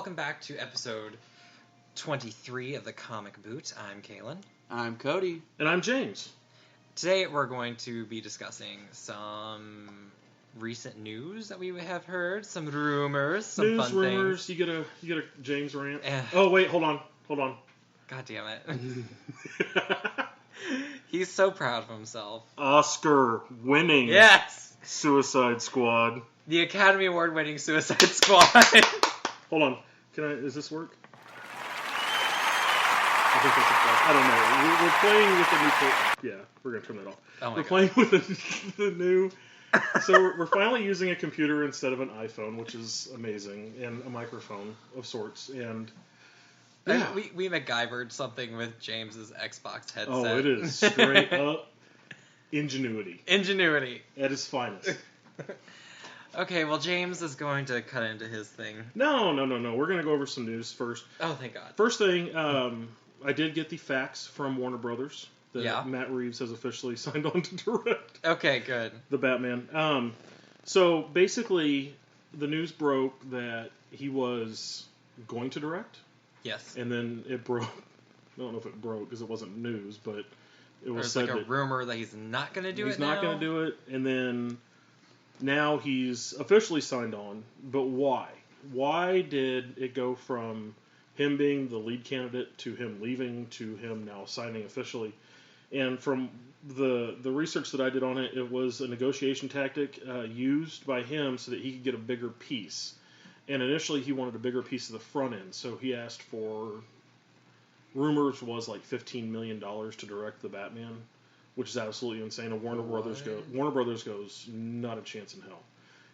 welcome back to episode 23 of the Comic Boot. I'm Kalen. I'm Cody. And I'm James. Today we're going to be discussing some recent news that we have heard, some rumors, some news, fun rumors. things. You get a James rant. Eh. Oh wait, hold on. God damn it. He's so proud of himself. Oscar winning. Yes! Suicide Squad. The Academy Award winning Suicide Squad. Hold on. Does this work? I think that's a plus. I don't know. We're playing with the new... Yeah, we're going to turn that off. Oh my we're God. playing with the new... So we're finally using a computer instead of an iPhone, which is amazing, and a microphone of sorts, and... Yeah. We MacGyvered something with James's Xbox headset. Oh, it is straight up ingenuity. Ingenuity. At its finest. Okay, well, James is going to cut into his thing. No. We're going to go over some news first. Oh, thank God. First thing, I did get the facts from Warner Brothers that Matt Reeves has officially signed on to direct. Okay, good. The Batman. So basically, the news broke that he was going to direct. Yes. And then it broke. I don't know if it broke because it wasn't news, but it was There's said like a rumor that he's not going to do it he's not going to do it, and then now he's officially signed on. But why? Why did it go from him being the lead candidate to him leaving to him now signing officially? And from the research that I did on it, it was a negotiation tactic used by him so that he could get a bigger piece. And initially, he wanted a bigger piece of the front end, so he asked for, rumors was like $15 million to direct the Batman, which is absolutely insane. And Warner Brothers goes, not a chance in hell.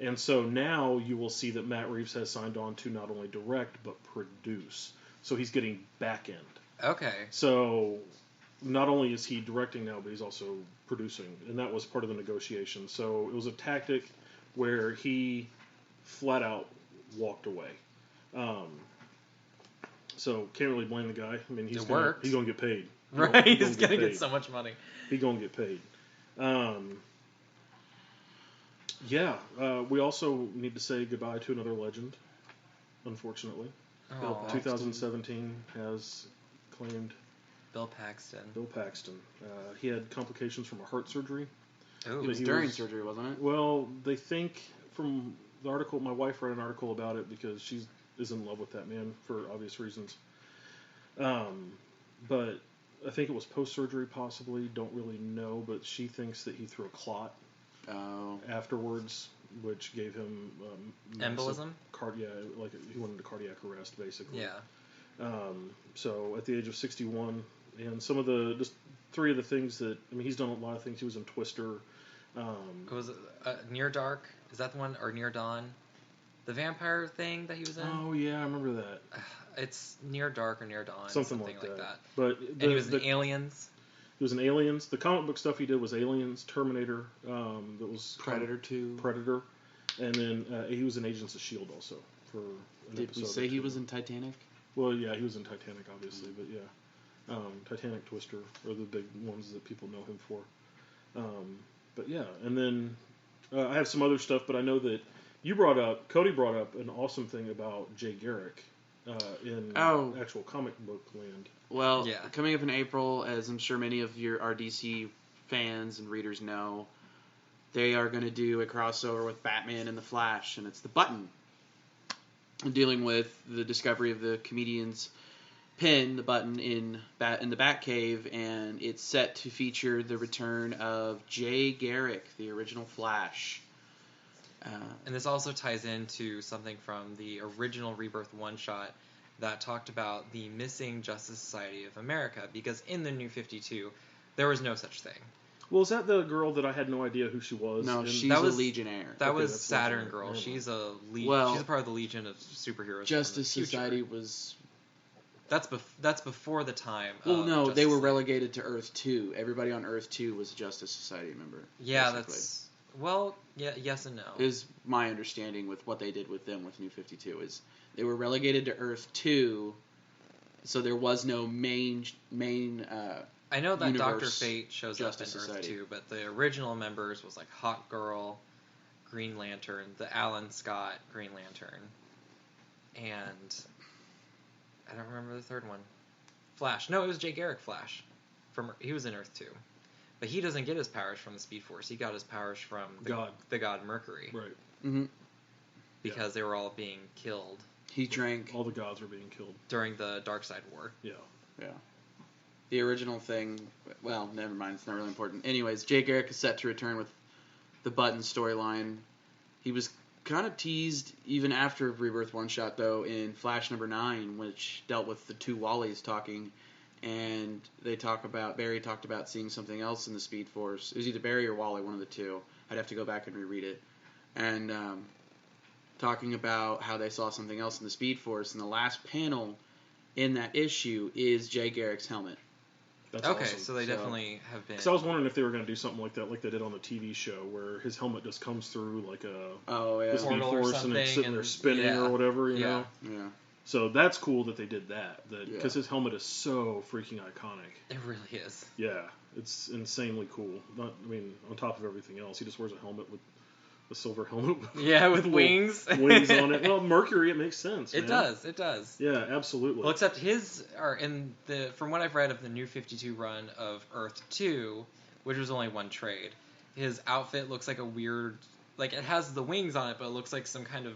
And so now you will see that Matt Reeves has signed on to not only direct, but produce. So he's getting back end. Okay. So not only is he directing now, but he's also producing. And that was part of the negotiation. So it was a tactic where he flat out walked away. So can't really blame the guy. I mean, he's going to get paid. Right, he's going to get so much money. He's going to get paid. We also need to say goodbye to another legend, unfortunately. 2017 has claimed Bill Paxton. He had complications from a heart surgery. It was during surgery, wasn't it? Well, they think from the article, my wife read an article about it because she is in love with that man for obvious reasons. But I think it was post-surgery possibly, don't really know, but she thinks that he threw a clot afterwards, which gave him embolism? Like he went into cardiac arrest, basically. Yeah. So at the age of 61, and some of just three of the things that, I mean, he's done a lot of things. He was in Twister. Was it Near Dark? Is that the one? Or Near Dawn? The vampire thing that he was in? Oh, yeah, I remember that. It's Near Dark or Near Dawn. Something like that. But and he was in Aliens. He was in Aliens. The comic book stuff he did was Aliens, Terminator. That was Predator 2. Predator. And then he was in Agents of S.H.I.E.L.D. also. Did we say he was in Titanic? Well, yeah, he was in Titanic, obviously. But yeah. Titanic, Twister are the big ones that people know him for. But yeah, and then I have some other stuff, but I know that Cody brought up an awesome thing about Jay Garrick in actual comic book land. Well, coming up in April, as I'm sure many of our DC fans and readers know, they are going to do a crossover with Batman and the Flash, and it's the Button. Dealing with the discovery of the comedian's pin, the Button, in the Batcave, and it's set to feature the return of Jay Garrick, the original Flash. And this also ties into something from the original Rebirth one-shot that talked about the missing Justice Society of America, because in the New 52, there was no such thing. Well, is that the girl that I had no idea who she was? No, she's a Legionnaire. That was Saturn Girl. She's a she's a part of the Legion of Superheroes. Justice Society was... That's before the time. Well, no, Justice they were relegated to Earth 2. Everybody on Earth 2 was a Justice Society member. Yeah, yes and no. Is my understanding with what they did with them with New 52 is they were relegated to Earth 2, so there was no main. I know that Dr. Fate shows Justice up in Society. Earth 2, but the original members was like Hawk Girl, Green Lantern, the Alan Scott Green Lantern, and I don't remember the third one. Flash. No, it was Jay Garrick Flash. He was in Earth 2. But he doesn't get his powers from the Speed Force. He got his powers from the god Mercury. Right. Mm-hmm. Because they were all being killed. He drank. All the gods were being killed. During the Darkseid War. Yeah. Yeah. The original thing, well, never mind, it's not really important. Anyways, Jay Garrick is set to return with the Button storyline. He was kind of teased even after Rebirth one-shot, though, in Flash number 9, which dealt with the two Wallies talking, and Barry talked about seeing something else in the Speed Force. It was either Barry or Wally, one of the two. I'd have to go back and reread it. And talking about how they saw something else in the Speed Force, and the last panel in that issue is Jay Garrick's helmet. That's okay, awesome. so they definitely have been. Because I was wondering if they were going to do something like that, like they did on the TV show, where his helmet just comes through like the Speed Force and it's sitting there spinning or whatever, you know? Yeah. So that's cool that they did that, because his helmet is so freaking iconic. It really is. Yeah, it's insanely cool. On top of everything else, he just wears a helmet with a silver helmet. With wings. Wings on it. Well, Mercury, it makes sense. It does. Yeah, absolutely. Well, except from what I've read of the New 52 run of Earth 2, which was only one trade, his outfit looks like a weird, like it has the wings on it, but it looks like some kind of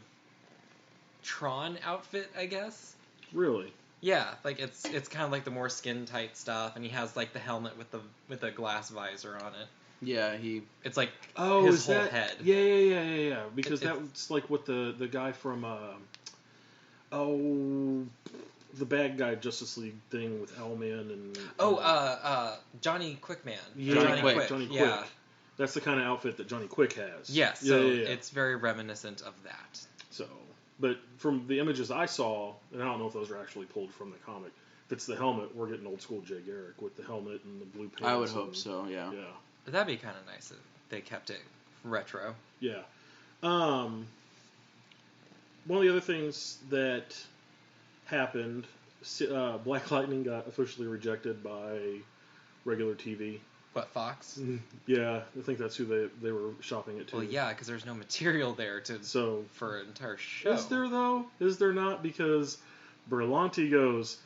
Tron outfit, I guess. Really? Yeah, like it's kind of like the more skin tight stuff, and he has like the helmet with the glass visor on it. Yeah, it's like his whole head. Yeah. Because that's like what the guy from the bad guy Justice League thing with Owlman and Johnny Quickman. Yeah, Johnny Quick. Yeah. That's the kind of outfit that Johnny Quick has. Yes, it's very reminiscent of that. So, but from the images I saw, and I don't know if those are actually pulled from the comic, if it's the helmet, we're getting old school Jay Garrick with the helmet and the blue pants. I would hope so, yeah. Yeah. That'd be kind of nice if they kept it retro. Yeah. One of the other things that happened, Black Lightning got officially rejected by regular TV. What, Fox? Yeah, I think that's who they were shopping it to. Well, yeah, because there's no material there for an entire show. Is there, though? Is there not? Because Berlanti goes,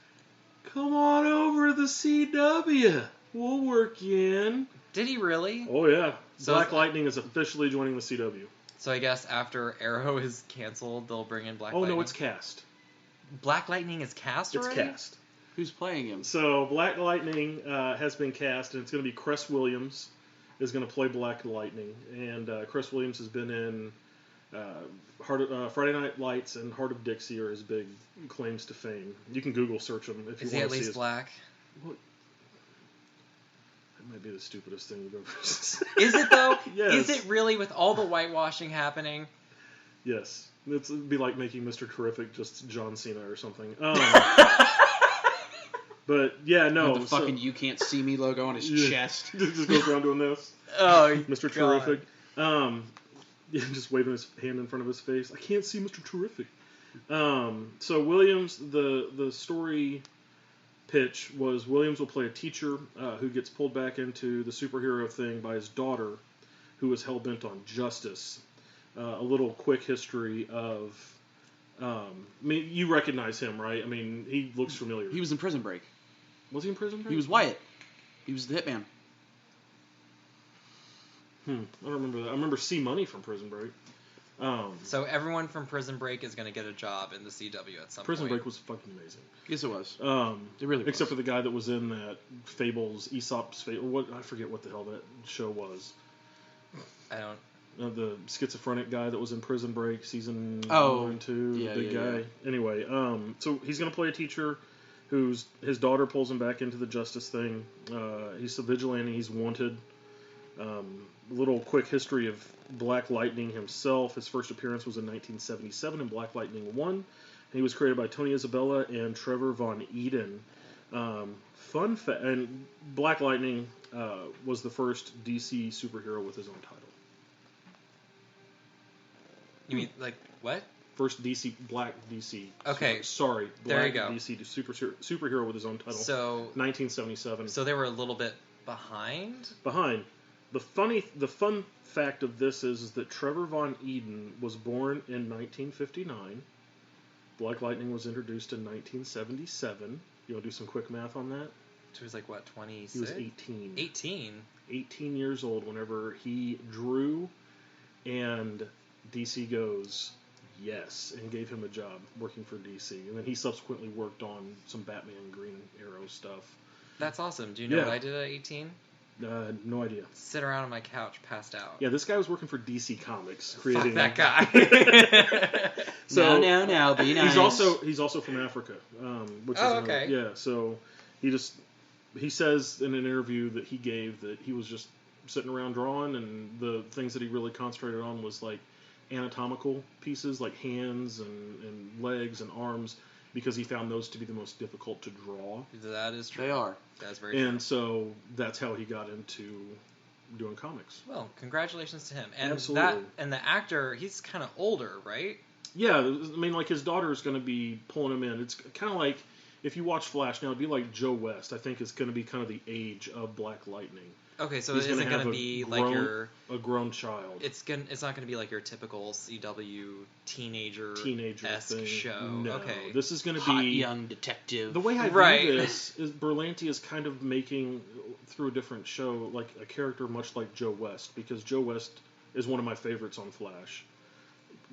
come on over to the CW. We'll work you in. Did he really? Oh, yeah. So Black Lightning is officially joining the CW. So I guess after Arrow is canceled, they'll bring in Black Lightning? Oh, no, it's cast. Black Lightning is cast already? It's cast. Who's playing him? So Black Lightning has been cast, and it's going to be Cress Williams is going to play Black Lightning. And Cress Williams has been in Friday Night Lights and Heart of Dixie are his big claims to fame. You can Google search him if you want to see. Is he at least black? What? That might be the stupidest thing you've ever said. Is it, though? Yes. Is it really, with all the whitewashing happening? Yes. It'd be like making Mr. Terrific just John Cena or something. But, yeah, no. With the fucking You Can't See Me logo on his chest. Just goes around doing this. Oh, Mr. Terrific. Just waving his hand in front of his face. I can't see Mr. Terrific. So Williams, the story pitch was Williams will play a teacher who gets pulled back into the superhero thing by his daughter, who is hell-bent on justice. A little quick history of... you recognize him, right? I mean, he looks familiar. He was in Prison Break. Was he in Prison Break? He was Wyatt. He was the hitman. I don't remember that. I remember C-Money from Prison Break. So everyone from Prison Break is going to get a job in the CW at some Prison point. Break was fucking amazing. Yes, it was. It really was. Except for the guy that was in that Fables, Aesop's Fable, I forget what the hell that show was. I don't... The schizophrenic guy that was in Prison Break, season 1 and 2, the big guy. Yeah. Anyway, so he's going to play a teacher whose his daughter pulls him back into the justice thing. He's a vigilante, he's wanted. A little quick history of Black Lightning himself. His first appearance was in 1977 in Black Lightning 1. And he was created by Tony Isabella and Trevor Von Eden. Fun fact, and Black Lightning was the first DC superhero with his own title. You mean, like, what? First Black DC. Okay. Sorry. There you Black go. DC superhero with his own title. So 1977. So they were a little bit behind? Behind. The fun fact of this is that Trevor Von Eden was born in 1959, Black Lightning was introduced in 1977. You want to do some quick math on that? He was like, what, 26? He was 18. 18? 18 years old whenever he drew, and DC goes, yes, and gave him a job working for DC. And then he subsequently worked on some Batman Green Arrow stuff. That's awesome. Do you know what I did at 18? No idea. Sit around on my couch, passed out. Yeah, this guy was working for DC Comics, creating. Fuck that guy. So no, be nice. He's also from Africa. Which is okay. Yeah, so he says in an interview that he gave that he was just sitting around drawing, and the things that he really concentrated on was like anatomical pieces, like hands and legs and arms, because he found those to be the most difficult to draw. That is true. They are. That's very true. And so that's how he got into doing comics. Well, congratulations to him. And Absolutely. the actor, he's kind of older, right? Yeah, I mean, like his daughter is going to be pulling him in. It's kind of like if you watch Flash now, it'd be like Joe West. I think is going to be kind of the age of Black Lightning. Okay, so He's it isn't going to be grown, like your a grown child. It's not going to be like your typical CW teenager thing. show. No, okay, this is going to hot be young detective. The way I view this is Berlanti is kind of making through a different show like a character much like Joe West, because Joe West is one of my favorites on Flash.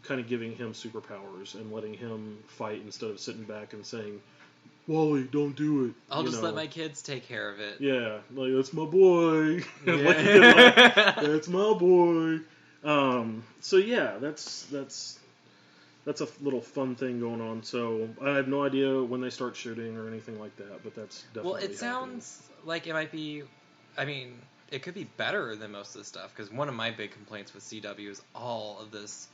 Kind of giving him superpowers and letting him fight instead of sitting back and saying, Wally, don't do it. I'll just let my kids take care of it. Yeah, like, that's my boy. Yeah. That's my boy. So yeah, that's a little fun thing going on. So I have no idea when they start shooting or anything like that, but that's definitely Well, it sounds like it might be, I mean, it could be better than most of this stuff, because one of my big complaints with CW is all of this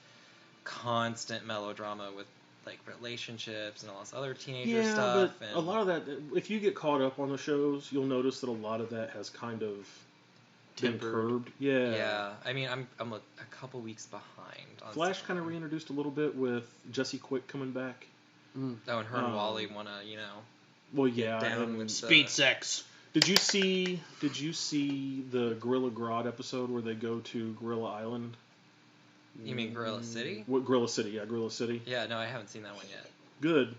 constant melodrama with like relationships and all this other teenager stuff. But and a lot of that, if you get caught up on the shows, you'll notice that a lot of that has kind of been curbed. Yeah. Yeah, I mean, I'm a couple weeks behind. On Flash kind of reintroduced a little bit with Jesse Quick coming back. Oh, and her and Wally want to, Well, yeah. down with speed sex. Did you see the Gorilla Grodd episode where they go to Gorilla Island? You mean Gorilla City? What, Gorilla City, yeah, Gorilla City. Yeah, no, I haven't seen that one yet. Good.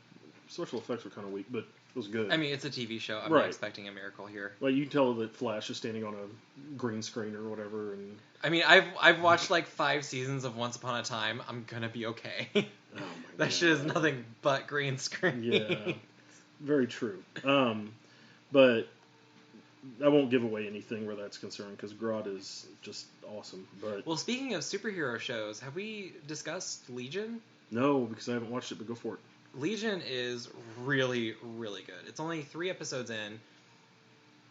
Special effects were kind of weak, but it was good. I mean, it's a TV show. I'm not expecting a miracle here. Like, you can tell that Flash is standing on a green screen or whatever, and... I mean, I've watched like 5 seasons of Once Upon a Time. I'm gonna be okay. Oh my that shit is nothing but green screen. Yeah, very true. But I won't give away anything where that's concerned, because Grodd is just awesome. But well, speaking of superhero shows, have we discussed Legion? No, because I haven't watched it, but go for it. Legion is really, really good. It's only 3 episodes in.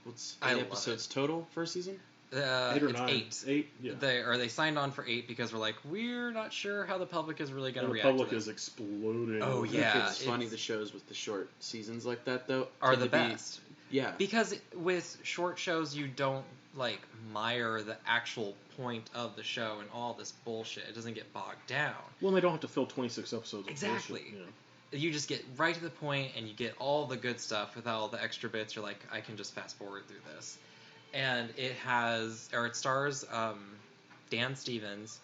What's 8 episodes total for a season? 8 or 9. 8. 8, yeah. They signed on for 8 because we're not sure how the public is really going to react to this. The public to this. is exploding. Oh, yeah. It's funny the shows with the short seasons like that, though. Are the best. Yeah. Because with short shows, you don't, mire the actual point of the show and all this bullshit. It doesn't get bogged down. Well, they don't have to fill 26 episodes of Exactly. bullshit. Yeah. You just get right to the point, and you get all the good stuff without all the extra bits. You're like, I can just fast forward through this. And it stars Dan Stevens,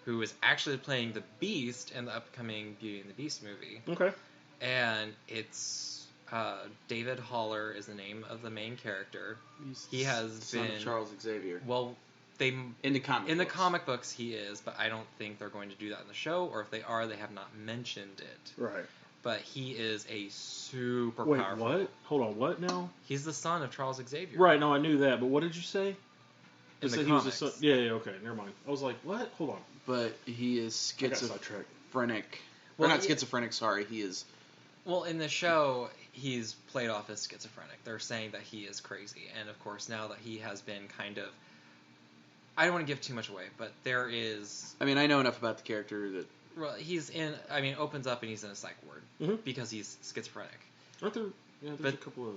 who is actually playing the Beast in the upcoming Beauty and the Beast movie. Okay. And it's David Haller is the name of the main character. He has son been of Charles Xavier. Well, in the comic books he is, but I don't think they're going to do that in the show, or if they are, they have not mentioned it. Right. But he is a super Wait, powerful. what? Hold on, what now? He's the son of Charles Xavier. Right, no, I knew that, but what did you say? In the he comics. was a son. Yeah, okay, never mind. I was like, what? Hold on. But he is schizophrenic. Well, not schizophrenic, sorry. He is... Well, in the show, he's played off as schizophrenic. They're saying that he is crazy. And, of course, now that he has been kind of... I don't want to give too much away, but there is... I mean, I know enough about the character that... Well, opens up and he's in a psych ward because he's schizophrenic. Aren't there... Yeah, there's a couple of...